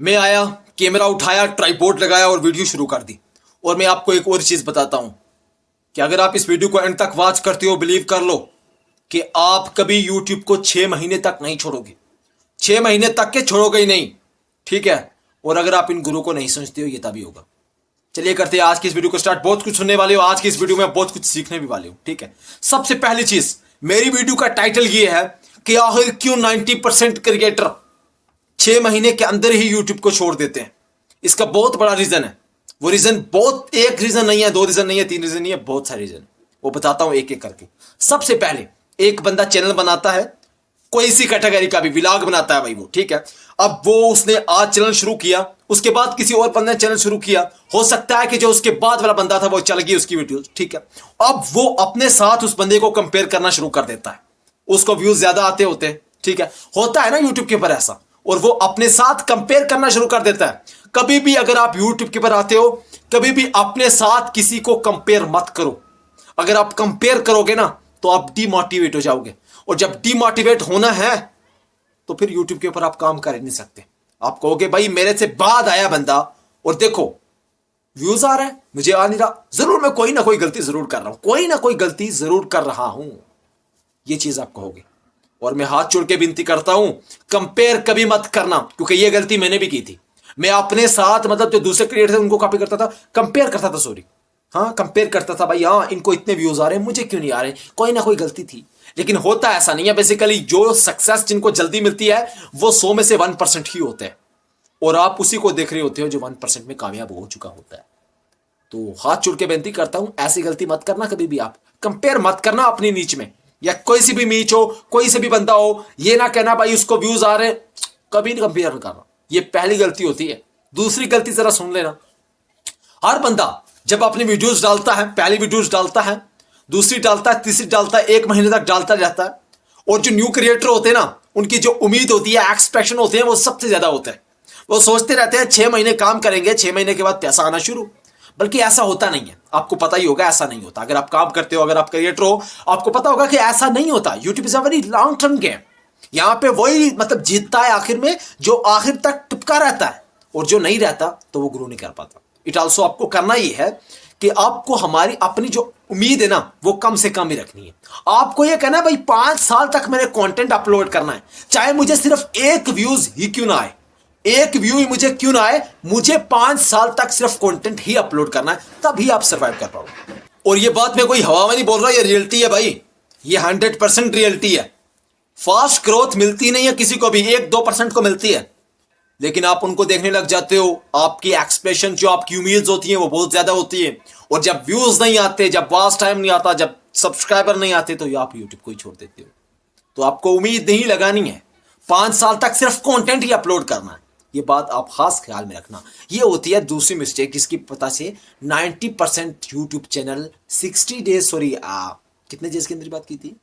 मैं आया, कैमरा उठाया, ट्राइपॉड लगाया और वीडियो शुरू कर दी। और मैं आपको एक और चीज बताता हूं कि अगर आप इस वीडियो को एंड तक वॉच करते हो, बिलीव कर लो कि आप कभी यूट्यूब को 6 महीने तक नहीं छोड़ोगे। 6 महीने तक के छोड़ोगे ही नहीं, ठीक है। और अगर आप इन गुरु को नहीं समझते हो, ये तभी होगा। चलिए करते हैं आज की इस वीडियो को स्टार्ट। बहुत कुछ सुनने वाले हो आज की इस वीडियो में, बहुत कुछ सीखने भी वाले हो, ठीक है। सबसे पहली चीज, मेरी वीडियो का टाइटल ये है कि आखिर क्यों 90% क्रिएटर 6 महीने के अंदर ही यूट्यूब को छोड़ देते हैं। इसका बहुत बड़ा रीजन है। वो रीजन बहुत, एक रीजन नहीं है, 2 रीजन नहीं है, 3 रीजन नहीं है, बहुत सारे रीजन। वो बताता हूं एक एक करके। सबसे पहले, एक बंदा चैनल बनाता है, कोई सी कैटेगरी का भी व्लॉग बनाता है भाई वो, ठीक है। अब वो उसने आज चैनल शुरू किया, उसके बाद किसी और बंदे ने चैनल शुरू किया, हो सकता है कि जो उसके बाद वाला बंदा था वो चल गई उसकी वीडियो, ठीक है। अब वो अपने साथ उस बंदे को कंपेयर करना शुरू कर देता है। उसको व्यूज ज्यादा आते होते हैं, ठीक है, होता है ना यूट्यूब के ऊपर ऐसा। और वो अपने साथ कंपेयर करना शुरू कर देता है। कभी भी अगर आप यूट्यूब के ऊपर आते हो, कभी भी अपने साथ किसी को कंपेयर मत करो। अगर आप कंपेयर करोगे ना तो आप डिमोटिवेट हो जाओगे। और जब डिमोटिवेट होना है तो फिर यूट्यूब के ऊपर आप काम कर ही नहीं सकते। आप कहोगे भाई मेरे से बाद आया बंदा और देखो व्यूज आ रहा है, मुझे आ नहीं रहा। जरूर मैं कोई ना कोई गलती जरूर कर रहा हूं, कोई ना कोई गलती जरूर कर रहा हूं, ये चीज आप कहोगे। और मैं हाथ जोड़ के विनती करता हूं, कंपेयर कभी मत करना, क्योंकि ये गलती मैंने भी की थी। मैं अपने साथ, मतलब जो दूसरे क्रिएटर थे उनको कॉपी करता था, कंपेयर करता था, सॉरी, हाँ कंपेयर करता था भाई, हाँ इनको इतने व्यूज आ रहे हैं, मुझे क्यों नहीं आ रहे, कोई ना कोई गलती थी। लेकिन होता ऐसा नहीं है। बेसिकली जो सक्सेस जिनको जल्दी मिलती है वो 100 में से 1% ही होते हैं। और आप उसी को देख रहे होते हो जो 1% में कामयाब हो चुका होता है। तो हाथ जोड़ के बेनती करता हूं, ऐसी गलती मत करना कभी भी। आप कंपेयर मत करना अपनी नीच में, या कोई सी भी मीच हो, कोई से भी बंदा हो, ये ना कहना भाई उसको व्यूज आ रहे, कभी नहीं कंपेयर करना। ये पहली गलती होती है। दूसरी गलती जरा सुन लेना, हर बंदा जब अपनी वीडियोस डालता है, पहली वीडियोस डालता है, दूसरी डालता है, तीसरी डालता है, 1 महीने तक डालता रहता है। और जो न्यू क्रिएटर होते हैं ना, उनकी जो उम्मीद होती है, एक्सपेक्टेशन होते हैं, वो सबसे ज्यादा होते हैं। वो सोचते रहते हैं 6 महीने काम करेंगे, 6 महीने के बाद पैसा आना शुरू। बल्कि ऐसा होता नहीं है, आपको पता ही होगा ऐसा नहीं होता। अगर आप काम करते हो, अगर आप क्रिएटर हो, आपको पता होगा कि ऐसा नहीं होता। YouTube is a very long term game. यहां पे वही मतलब जीतता है आखिर में जो आखिर तक टिपका रहता है, और जो नहीं रहता तो वो ग्रो नहीं कर पाता। इट ऑल्सो आपको करना ही है कि आपको हमारी अपनी जो उम्मीद है ना वो कम से कम ही रखनी है। आपको ये कहना है भाई 5 साल तक मैंने कंटेंट अपलोड करना है, चाहे मुझे सिर्फ 1 व्यूज ही क्यों ना आए, 1 व्यू ही मुझे क्यों ना आए, मुझे 5 साल तक सिर्फ कंटेंट ही अपलोड करना है, तभी आप सर्वाइव कर पाओगे। और ये बात मैं कोई हवा में नहीं बोल रहा, ये रियलिटी है भाई, ये 100% रियलिटी है। फास्ट ग्रोथ मिलती नहीं है किसी को भी, 1-2% को मिलती है। लेकिन आप उनको देखने लग जाते हो, आपकी एक्सपेक्टेशन, जो आपकी उम्मीद होती है वो बहुत ज्यादा होती है। और जब व्यूज नहीं आते, जब वॉच टाइम नहीं आता, जब सब्सक्राइबर नहीं आते, तो आप यूट्यूब को ही छोड़ देते हो। तो आपको उम्मीद नहीं लगानी है, 5 साल तक सिर्फ कंटेंट ही अपलोड करना है। ये बात आप खास ख्याल में रखना। ये होती है दूसरी मिस्टेक जिसकी पता से 90% यूट्यूब चैनल 60 डेज, सॉरी कितने डेज के अंदर बात की थी,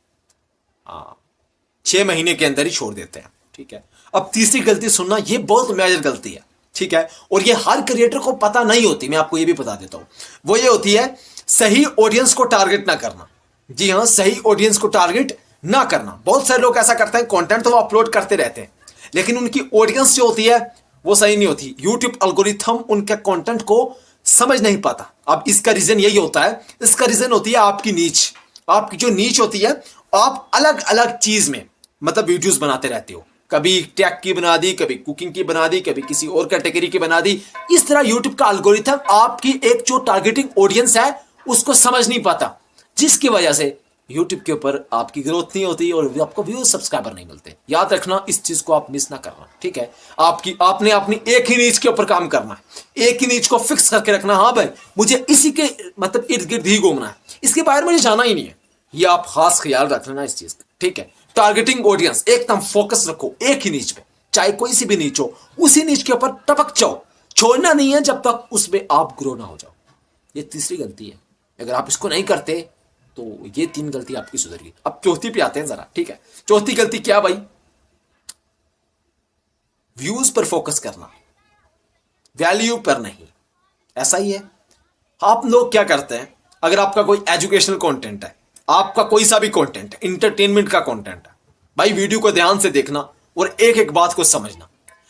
6 महीने के अंदर ही छोड़ देते हैं, ठीक है। अब तीसरी गलती सुनना, ये बहुत मेजर गलती है, ठीक है। और ये हर क्रिएटर को पता नहीं होती, मैं आपको ये भी बता देता हूं। वो ये होती है सही ऑडियंस को टारगेट ना करना। जी हाँ, सही ऑडियंस को टारगेट ना करना। बहुत सारे लोग ऐसा करते हैं, कंटेंट तो वो अपलोड करते रहते हैं, लेकिन उनकी ऑडियंस जो होती है वो सही नहीं होती। यूट्यूब एल्गोरिथम उनके कंटेंट को समझ नहीं पाता। अब इसका रीजन यही होता है, इसका रीजन होती है आपकी नीच। आपकी जो नीच होती है, आप अलग अलग चीज में मतलब वीडियोस बनाते रहते हो। कभी टेक की बना दी, कभी कुकिंग की बना दी, कभी किसी और कैटेगरी की बना दी। इस तरह यूट्यूब का एल्गोरिथम आपकी एक जो टारगेटिंग ऑडियंस है उसको समझ नहीं पाता, जिसकी वजह से यूट्यूब के ऊपर आपकी ग्रोथ नहीं होती और आपको व्यूज, सब्सक्राइबर नहीं मिलते। याद रखना, इस चीज को आप मिस ना करना, ठीक है। आपने अपनी एक ही नीच के ऊपर काम करना है, एक ही नीच को फिक्स करके रखना। हाँ भाई, मुझे इसी के मतलब इर्द गिर्द ही घूमना है, इसके बाहर मुझे जाना ही नहीं है। ये आप खास ख्याल रख लेना इस चीज का, ठीक है। टारगेटिंग ऑडियंस एकदम फोकस रखो एक ही नीच पे, चाहे कोई सी भी नीच हो, उसी नीच के ऊपर टपक जाओ। छोड़ना नहीं है जब तक उसमें आप ग्रो ना हो जाओ। ये तीसरी गलती है। अगर आप इसको नहीं करते तो ये 3 गलती आपकी सुधर गई। अब चौथी पे आते हैं जरा, ठीक है। चौथी गलती क्या भाई, व्यूज पर फोकस करना, वैल्यू पर नहीं। ऐसा ही है। आप लोग क्या करते हैं, अगर आपका कोई एजुकेशनल कंटेंट है, आपका कोई सा भी कंटेंट है, इंटरटेनमेंट का कंटेंट है, भाई वीडियो को ध्यान से देखना और एक एक बात को समझना।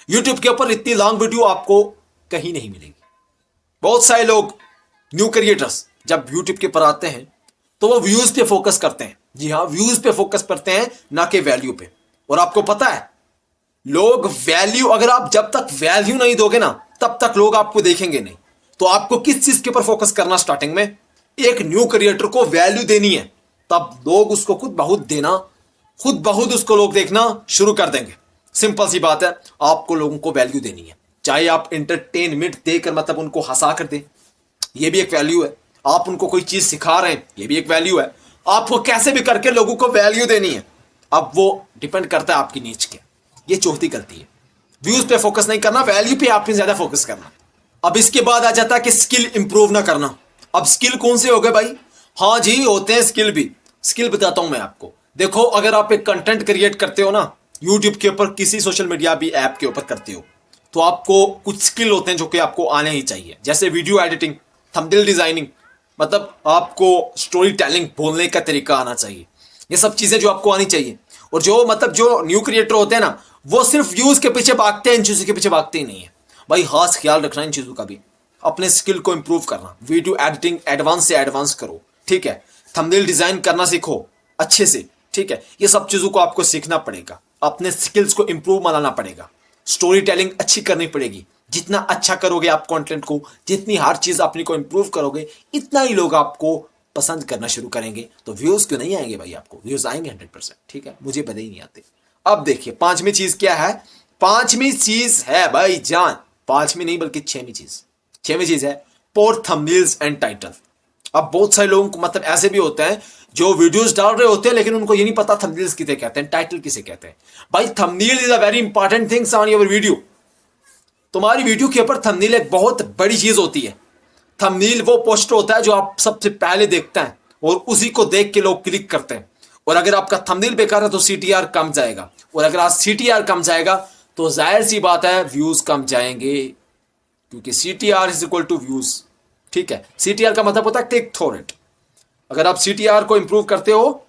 यूट्यूब के ऊपर इतनी लॉन्ग वीडियो आपको कहीं नहीं मिलेगी। बहुत सारे लोग न्यू क्रिएटर्स जब यूट्यूब के ऊपर आते हैं तो वो व्यूज पे फोकस करते हैं। जी हाँ, व्यूज पे फोकस करते हैं, ना कि वैल्यू पे। और आपको पता है, लोग वैल्यू, अगर आप जब तक वैल्यू नहीं दोगे ना तब तक लोग आपको देखेंगे नहीं। तो आपको किस चीज के ऊपर फोकस करना, स्टार्टिंग में एक न्यू क्रिएटर को वैल्यू देनी है, तब लोग उसको खुद बहुत उसको लोग देखना शुरू कर देंगे। सिंपल सी बात है, आपको लोगों को वैल्यू देनी है। चाहे आप एंटरटेनमेंट देकर मतलब उनको हंसा कर दें, ये भी एक वैल्यू है। आप उनको कोई चीज सिखा रहे हैं, ये भी एक वैल्यू है। आपको कैसे भी करके लोगों को वैल्यू देनी है। अब वो डिपेंड करता है आपकी नीच के। ये चौथी गलती है, व्यूज पे फोकस नहीं करना, वैल्यू पे आपने ज्यादा फोकस करना। अब इसके बाद आ जाता है कि स्किल इंप्रूव ना करना। अब स्किल कौन से हो गए भाई? हाँ जी, होते हैं स्किल भी। स्किल बताता हूं मैं आपको। देखो, अगर आप एक कंटेंट क्रिएट करते हो ना, यूट्यूब के ऊपर किसी सोशल मीडिया भी ऐप के ऊपर करते हो, तो आपको कुछ स्किल होते हैं जो कि आपको आने ही चाहिए। जैसे वीडियो एडिटिंग, थंबनेल डिजाइनिंग, मतलब आपको स्टोरी टेलिंग, बोलने का तरीका आना चाहिए। ये सब चीजें जो आपको आनी चाहिए। और जो मतलब जो न्यू क्रिएटर होते हैं ना, वो सिर्फ व्यूज के पीछे भागते हैं, इन चीजों के पीछे भागते ही नहीं है भाई। खास ख्याल रखना इन चीजों का भी, अपने स्किल को इंप्रूव करना। वीडियो एडिटिंग एडवांस से एडवांस करो, ठीक है। थंबनेल डिजाइन करना सीखो अच्छे से, ठीक है। ये सब चीजों को आपको सीखना पड़ेगा, अपने स्किल्स को इंप्रूव बनाना पड़ेगा। स्टोरी टेलिंग अच्छी करनी पड़ेगी। जितना अच्छा करोगे आप कंटेंट को, जितनी हर चीज अपनी को इंप्रूव करोगे, इतना ही लोग आपको पसंद करना शुरू करेंगे। तो व्यूज क्यों नहीं आएंगे भाई? आपको व्यूज आएंगे 100%, ठीक है। मुझे भले ही नहीं आते। अब देखिए, पांचवी चीज क्या है? पांचवी चीज है भाई जान, पांचवी नहीं बल्कि छठवीं चीज है पोर थंबनेल्स एंड टाइटल। अब बहुत सारे लोगों को मतलब ऐसे भी होते हैं जो वीडियोस डाल रहे होते हैं, लेकिन उनको ये नहीं पता थंबनेल्स किसे कहते हैं, टाइटल किसे कहते हैं। भाई thumbnail is a very important things on your video. तुम्हारी वीडियो के ऊपर थंबनेल एक बहुत बड़ी चीज होती है। थंबनेल वो पोस्टर होता है जो आप सबसे पहले देखते हैं और उसी को देख के लोग क्लिक करते हैं। और अगर आपका थंबनेल बेकार है तो सीटीआर कम जाएगा, और अगर आज सीटीआर कम जाएगा तो जाहिर सी बात है व्यूज कम जाएंगे, क्योंकि CTR is equal to views, ठीक है। सीटीआर का मतलब होता है क्लिक थ्रू रेट। अगर आप सीटीआर को इंप्रूव करते हो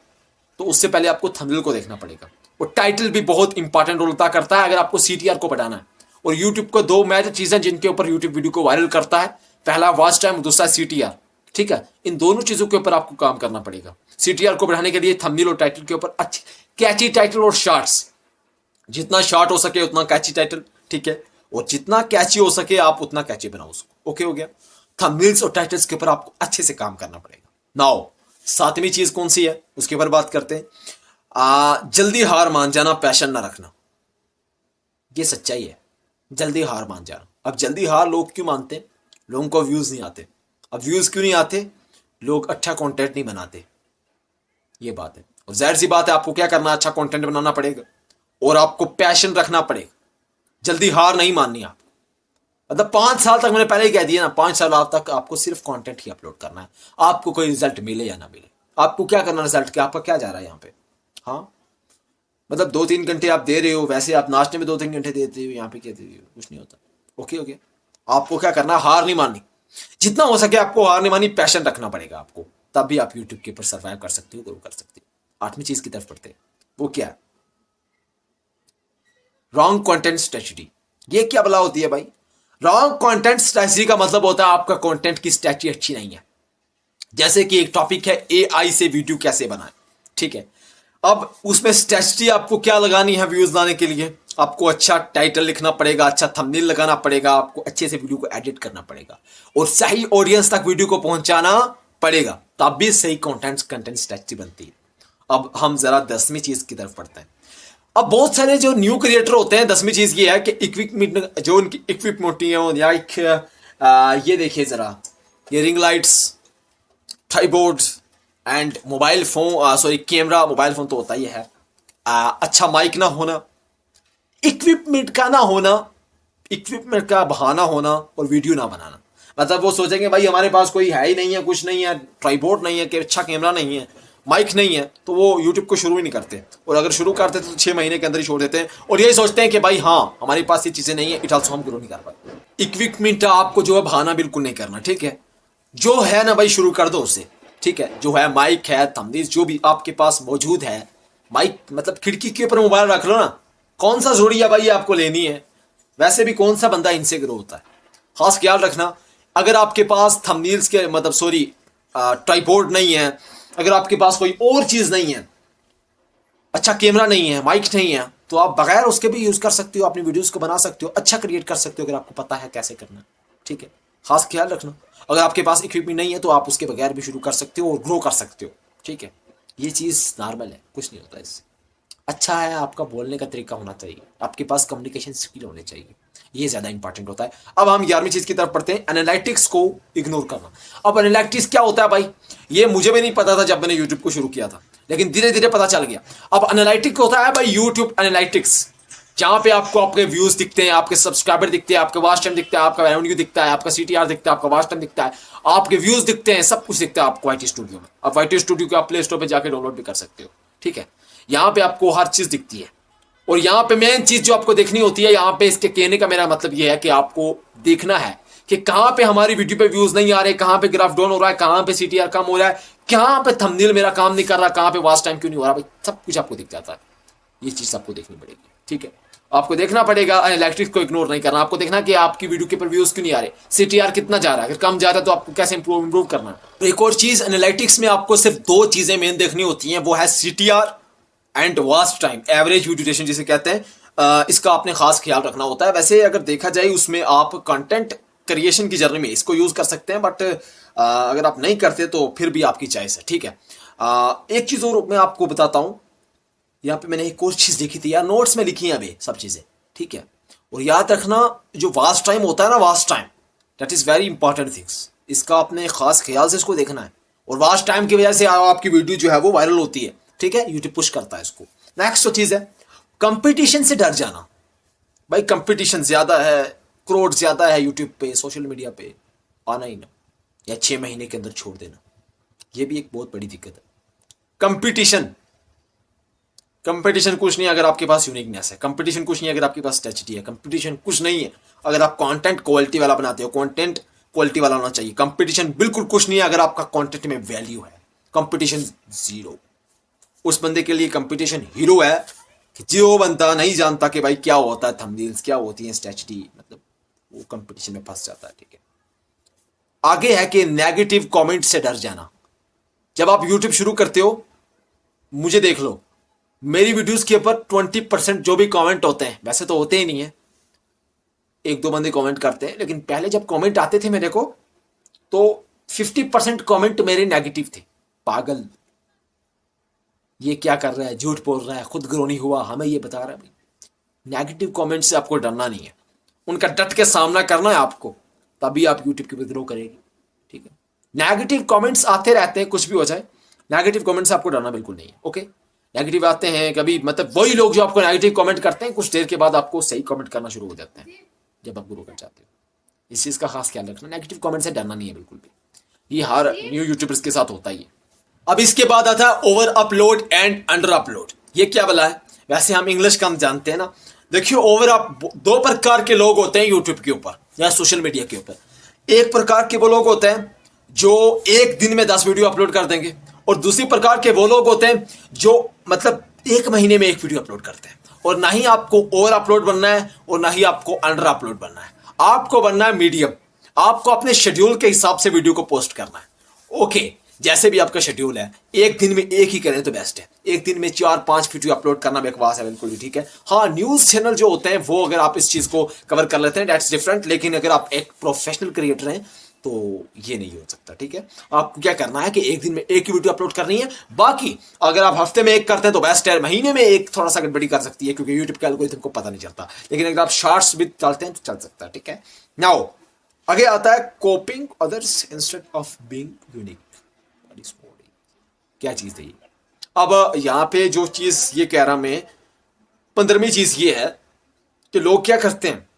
तो उससे पहले आपको थंबनेल को देखना पड़ेगा। और टाइटल भी बहुत इंपॉर्टेंट रोल अदा करता है अगर आपको सीटीआर को बढ़ाना है। और यूट्यूब को दो मेजर चीजें जिनके ऊपर यूट्यूब वीडियो को वायरल करता है, पहला वॉच टाइम, दूसरा सीटीआर, ठीक है। इन दोनों चीजों के ऊपर आपको काम करना पड़ेगा। सीटीआर को बढ़ाने के लिए थंबनेल और टाइटल के ऊपर अच्छी कैची टाइटल और शॉर्ट्स, जितना शॉर्ट हो सके उतना कैची टाइटल, ठीक है। और जितना कैची हो सके आप उतना कैची बनाओ उसको। ओके हो गया। थंबनेल्स और टाइटल्स के ऊपर आपको अच्छे से काम करना पड़ेगा। नाउ सातवीं चीज कौन सी है उसके ऊपर बात करते हैं। जल्दी हार मान जाना, पैशन ना रखना। ये सच्चाई है, जल्दी हार मान जाना। अब जल्दी हार लोग क्यों मानते हैं? लोगों को व्यूज नहीं आते। अब व्यूज क्यों नहीं आते? लोग अच्छा कंटेंट नहीं बनाते, ये बात है। और जाहिर सी बात है आपको क्या करना, अच्छा कंटेंट बनाना पड़ेगा और आपको पैशन रखना पड़ेगा। जल्दी हार नहीं माननी आप। मतलब 5 साल तक, मैंने पहले ही कह दिया ना, 5 साल तक आपको सिर्फ कंटेंट ही अपलोड करना है। आपको कोई रिजल्ट मिले या ना मिले, आपको क्या करना रिजल्ट के, आपका क्या जा रहा है यहाँ पे? हाँ, मतलब 2-3 घंटे आप दे रहे हो, वैसे आप नाचने में 2-3 घंटे देते हो, यहाँ पे क्या दे रहे हो? कुछ नहीं होता। ओके हो गया। आपको क्या करना, हार नहीं माननी। जितना हो सके आपको हार नहीं माननी, पैशन रखना पड़ेगा आपको, तब भी आप यूट्यूब के ऊपर सर्वाइव कर सकते हो, ग्रो कर सकते हो। 8वीं चीज की तरफ पढ़ते हैं, वो क्या है? Wrong content strategy. ये क्या भला होती है भाई? रॉन्ग कंटेंट स्ट्रेटजी का मतलब होता है आपका कंटेंट की स्ट्रेटजी अच्छी नहीं है। जैसे कि एक टॉपिक है एआई से वीडियो कैसे बनाएं, ठीक है। अब उसमें स्ट्रेटजी आपको क्या लगानी है व्यूज लाने के लिए? आपको अच्छा टाइटल लिखना पड़ेगा, अच्छा थंबनेल लगाना पड़ेगा, आपको अच्छे से वीडियो को एडिट करना पड़ेगा और सही ऑडियंस तक वीडियो को पहुंचाना पड़ेगा, तब भी सही कंटेंट स्ट्रेटजी बनती है। अब हम जरा 10वीं चीज की तरफ पढ़ते हैं। अब बहुत सारे जो न्यू क्रिएटर होते हैं, 10वीं चीज ये है कि इक्विपमेंट, जो उनकी इक्विपमेंट होती है, या ये देखिए जरा, ये ring lights, tripods and mobile phone, sorry camera, mobile phone तो होता ही है। अच्छा माइक ना होना, इक्विपमेंट का ना होना, इक्विपमेंट का बहाना होना और वीडियो ना बनाना। मतलब वो सोचेंगे भाई हमारे पास कोई है ही नहीं है, कुछ नहीं है, ट्राइपॉड नहीं है, कि अच्छा कैमरा नहीं है, माइक नहीं है, तो वो यूट्यूब को शुरू ही नहीं करते। और अगर शुरू करते तो 6 महीने के अंदर ही छोड़ देते हैं और यही सोचते हैं कि भाई हाँ हमारे पास ये चीजें नहीं है, इट ऑल्सो हम ग्रो नहीं कर पाए। इक्विपमेंट आपको जो है बहाना बिल्कुल नहीं करना, ठीक है। जो है ना भाई शुरू कर दो उससे, ठीक है। जो है माइक है, थंबनेल जो भी आपके पास मौजूद है, माइक मतलब खिड़की के ऊपर मोबाइल रख लो ना, कौन सा जोड़ी है भाई आपको लेनी है? वैसे भी कौन सा बंदा इनसे ग्रो होता है। खास ख्याल रखना, अगर आपके पास थंबनेल्स के मतलब सॉरी ट्राइपॉड नहीं है, अगर आपके पास कोई और चीज नहीं है, अच्छा कैमरा नहीं है, माइक नहीं है, तो आप बगैर उसके भी यूज कर सकते हो, अपनी वीडियोस को बना सकते हो, अच्छा क्रिएट कर सकते हो अगर आपको पता है कैसे करना है। ठीक है, खास ख्याल रखना। अगर आपके पास इक्विपमेंट नहीं है तो आप उसके बगैर भी शुरू कर सकते हो और ग्रो कर सकते हो। ठीक है, ये चीज नॉर्मल है, कुछ नहीं होता इससे। अच्छा है, आपका बोलने का तरीका होना चाहिए, आपके पास कम्युनिकेशन स्किल होने चाहिए, ये ज्यादा इंपॉर्टेंट होता है। अब हम 11वीं चीज की तरफ पढ़ते हैं, एनालिटिक्स को इग्नोर करना। अब एनालिटिक्स क्या होता है भाई, ये मुझे भी नहीं पता था जब मैंने यूट्यूब को शुरू किया था, लेकिन धीरे धीरे पता चल गया। अब एनालिटिक्स होता है भाई यूट्यूब एनालिटिक्स, जहां पे आपको आपके व्यूज दिखते हैं, आपके सब्सक्राइबर दिखते हैं, आपका वॉच टाइम दिखता है, आपका रेवेन्यू दिखता है, आपका सीटीआर दिखता है, आपका वॉच टाइम दिखता है, आपके व्यूज दिखते हैं, सब कुछ दिखता है आपको वाईटी स्टूडियो में। अब वाईटी स्टूडियो को आप प्ले स्टोर पे जाके डाउनलोड भी कर सकते हो। ठीक है, यहाँ पे आपको हर चीज दिखती है। और यहाँ पे मेन चीज जो आपको देखनी होती है, यहाँ पे इसके कहने का मेरा मतलब ये है कि आपको देखना है कि कहां पे हमारी वीडियो पे व्यूज नहीं आ रहे, कहां पे ग्राफ डाउन हो रहा है, कहां पे सीटीआर कम हो रहा है, कहां पे थंबनेल मेरा काम नहीं कर रहा, कहां पे वॉच टाइम क्यों नहीं हो रहा, भाई सब कुछ आपको दिख जाता है। ये चीज आपको देखनी पड़ेगी। ठीक है, आपको देखना पड़ेगा, एनालिटिक्स को इग्नोर नहीं करना, आपको देखना कि आपकी वीडियो के ऊपर व्यूज क्यों नहीं आ रहे, सीटीआर कितना जा रहा है, अगर कम जा रहा है तो आपको कैसे इंप्रूव करना है। एक और चीज, एनालिटिक्स में आपको सिर्फ दो चीजें मेन देखनी होती हैं, वो है CTR and watch time, average video duration जिसे कहते हैं। इसका आपने खास ख्याल रखना होता है। वैसे अगर देखा जाए उसमें आप कंटेंट क्रिएशन की जर्नी में इसको यूज कर सकते हैं, बट अगर आप नहीं करते तो फिर भी आपकी चॉइस है। ठीक है, एक चीज और मैं आपको बताता हूं, यहाँ पे मैंने एक और चीज लिखी थी यार, नोट्स में लिखी है अभी सब चीजें। ठीक है, और याद रखना जो वॉच टाइम होता है ना, watch time that is very important things, इसका अपने खास ख्याल से इसको देखना है। और वॉच टाइम की वजह से आपकी वीडियो जो है वो वायरल होती है। ठीक है, यूट्यूब पुश करता है इसको। नेक्स्ट जो चीज है, कंपटीशन से डर जाना। भाई कंपटीशन ज्यादा है, क्राउड ज्यादा है यूट्यूब पे, सोशल मीडिया पे, आना ही ना, या 6 महीने के अंदर छोड़ देना, ये भी एक बहुत बड़ी दिक्कत है। कंपटीशन कंपटीशन कुछ नहीं अगर आपके पास यूनिकनेस है, कंपटीशन कुछ नहीं अगर आपके पास स्ट्रेटजी है, कंपटीशन कुछ नहीं है अगर आप कंटेंट क्वालिटी वाला बनाते हो, कंटेंट क्वालिटी वाला होना चाहिए। कंपटीशन बिल्कुल कुछ नहीं है अगर आपका कंटेंट में वैल्यू है, कंपटीशन जीरो। उस बंदे के लिए कंपटीशन हीरो है कि जो बंदा नहीं जानता कि भाई क्या होता है थंबनेल्स, क्या होती है स्ट्रेटजी, मतलब वो कंपटीशन में फंस जाता है। ठीक है, आगे है कि नेगेटिव कमेंट से डर जाना। जब आप यूट्यूब शुरू करते हो, मुझे देख लो, मेरी वीडियोस के ऊपर 20% जो भी कमेंट होते हैं, वैसे तो होते ही नहीं है, एक दो बंदे कमेंट करते हैं, लेकिन पहले जब कमेंट आते थे मेरे को तो 50% कमेंट मेरे नेगेटिव थे। पागल, ये क्या कर रहा है, झूठ बोल रहा है, खुद ग्रो नहीं हुआ, हमें ये बता रहा है। भाई नेगेटिव कमेंट से आपको डरना नहीं है, उनका डट के सामना करना है आपको, तभी आप यूट्यूब के ऊपर ग्रो करेंगे। ठीक है, नेगेटिव कमेंट्स आते रहते हैं, कुछ भी हो जाए, नेगेटिव कमेंट्स से आपको डरना बिल्कुल नहीं है। ओके, नेगेटिव आते हैं कभी, मतलब वही लोग जो आपको नेगेटिव कमेंट करते हैं, कुछ देर के बाद आपको सही कमेंट करना शुरू हो जाते हैं जब आप ग्रो कर जाते हो। इस चीज का खास ख्याल रखना, नेगेटिव कमेंट से डरना नहीं है बिल्कुल भी, ये हर न्यू यूट्यूबर्स के साथ होता ही है। अब इसके बाद आता है over upload and under upload. ये क्या बोला है, वैसे हम इंग्लिश कम जानते हैं ना। देखिए, ओवर अप, दो प्रकार के लोग होते हैं यूट्यूब के ऊपर या सोशल मीडिया के ऊपर। एक प्रकार के वो लोग होते हैं जो एक दिन में 10 वीडियो अपलोड कर देंगे, और दूसरी प्रकार के वो लोग होते हैं जो मतलब एक महीने में एक वीडियो अपलोड करते हैं। और ना ही आपको ओवर अपलोड बनना है और ना ही आपको अंडर अपलोड बनना है, आपको बनना है मीडियम। आपको अपने शेड्यूल के हिसाब से वीडियो को पोस्ट करना है। ओके, जैसे भी आपका शेड्यूल है, एक दिन में एक ही करें तो बेस्ट है। एक दिन में 4-5 वीडियो अपलोड करना बकवास है, बिल्कुल भी ठीक है। हाँ, न्यूज चैनल जो होते हैं वो अगर आप इस चीज को कवर कर लेते हैं, दैट्स डिफरेंट, लेकिन अगर आप एक प्रोफेशनल क्रिएटर हैं तो ये नहीं हो सकता। ठीक है, आपको क्या करना है कि एक दिन में एक ही वीडियो अपलोड करनी है। बाकी अगर आप हफ्ते में एक करते हैं तो बेस्ट है, महीने में एक थोड़ा सा गड़बड़ी कर सकती है क्योंकि यूट्यूब के एल्गोरिथम को पता नहीं चलता, लेकिन अगर आप शॉर्ट्स भी चलते हैं तो चल सकता है। ठीक है, नाउ आगे आता है कॉपिंग others instead of being unique. क्या चीज है ये? अब यहां पे जो चीज ये कह रहा मैं, 15वीं चीज ये है कि लोग क्या करते हैं,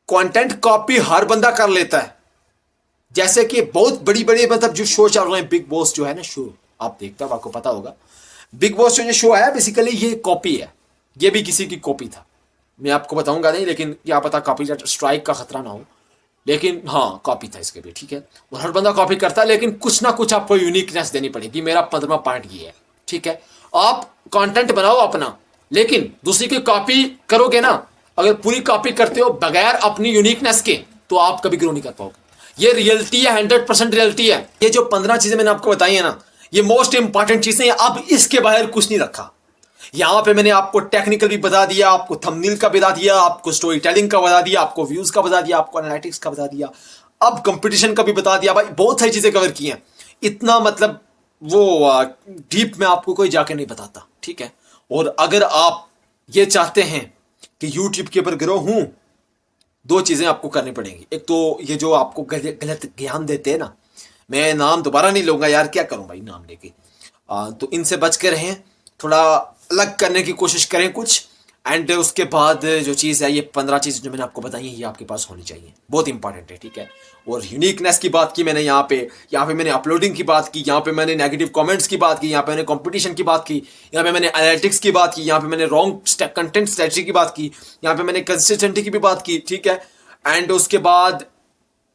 कंटेंट कॉपी हर बंदा कर लेता है। जैसे कि बहुत बड़ी बड़ी मतलब जो शो चल रहे हैं, बिग बॉस जो है ना शो, आप देखते हो, आपको पता होगा, बिग बॉस जो शो है बेसिकली ये कॉपी है, ये भी किसी की कॉपी था। मैं आपको बताऊंगा नहीं, लेकिन क्या पता कॉपी स्ट्राइक का खतरा ना हो, लेकिन हाँ कॉपी था इसके भी। ठीक है, और हर बंदा कॉपी करता है, लेकिन कुछ ना कुछ आपको यूनिकनेस देनी पड़ेगी। मेरा 15वां पॉइंट ये है। ठीक है, आप कंटेंट बनाओ अपना, लेकिन दूसरी की कॉपी करोगे ना, अगर पूरी कॉपी करते हो बगैर अपनी यूनिकनेस के, तो आप कभी ग्रो नहीं कर पाओगे। ये रियलिटी है, 100% रियलिटी है। ये जो 15 चीजें मैंने आपको बताई है ना, ये मोस्ट इंपॉर्टेंट चीजें। अब इसके बाहर कुछ नहीं रखा। यहां पे मैंने आपको टेक्निकल भी बता दिया, आपको थंबनेल का बता दिया, आपको स्टोरी टेलिंग का बता दिया, आपको व्यूज का बता दिया, आपको एनालिटिक्स का बता दिया, अब कंपटीशन का भी बता दिया। भाई बहुत सारी चीजें कवर की हैं। इतना मतलब वो डीप में आपको कोई जाके नहीं बताता, ठीक है। और अगर आप ये चाहते हैं कि यूट्यूब के ऊपर ग्रो हूं, दो चीजें आपको करनी पड़ेंगी। एक तो ये जो आपको गलत ज्ञान देते हैं ना, मैं नाम दोबारा नहीं लूंगा यार, क्या करूं भाई नाम लेके, तो इनसे बच के रहें, थोड़ा अलग करने की कोशिश करें कुछ। एंड उसके बाद जो चीज़ है, ये 15 चीज़ जो मैंने आपको बताई है, ये आपके पास होनी चाहिए, बहुत इंपॉर्टेंट है, ठीक है। और यूनिकनेस की बात की मैंने यहाँ पे मैंने अपलोडिंग की बात की, यहाँ पे मैंने नेगेटिव कमेंट्स की बात की, यहाँ पे मैंने कंपटीशन की बात की, यहाँ पे मैंने एनालिटिक्स की बात की, यहाँ पे मैंने रॉन्ग कंटेंट स्ट्रेटजी की बात की, यहाँ पे मैंने कंसिस्टेंसी की भी बात की, ठीक है। एंड उसके बाद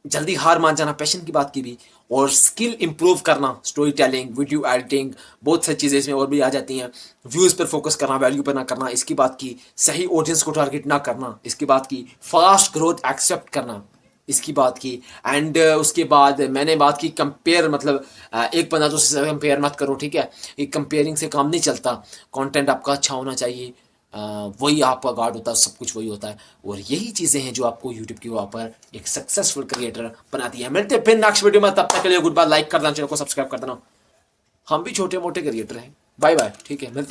जल्दी हार मान जाना, पैशन की बात की भी, और स्किल इंप्रूव करना, स्टोरी टेलिंग, वीडियो एडिटिंग, बहुत सारी चीज़ें इसमें और भी आ जाती हैं। व्यूज़ पर फोकस करना, वैल्यू पर ना करना, इसकी बात की। सही ऑडियंस को टारगेट ना करना, इसकी बात की। फास्ट ग्रोथ एक्सेप्ट करना, इसकी बात की। एंड उसके बाद मैंने बात की कंपेयर, मतलब एक बंदा दूसरे से कंपेयर मत करो, ठीक है। एक कंपेयरिंग से काम नहीं चलता। कंटेंट आपका अच्छा होना चाहिए, वही आपका गार्ड होता है, सब कुछ वही होता है। और यही चीज़ें हैं जो आपको यूट्यूब के ऊपर एक सक्सेसफुल क्रिएटर बनाती है। मिलते हैं फिर नेक्स्ट वीडियो में, तब तक के लिए गुड बाय। लाइक कर देना, चैनल को सब्सक्राइब कर देना। हम भी छोटे मोटे क्रिएटर हैं। बाय बाय, ठीक है, मिलते हैं।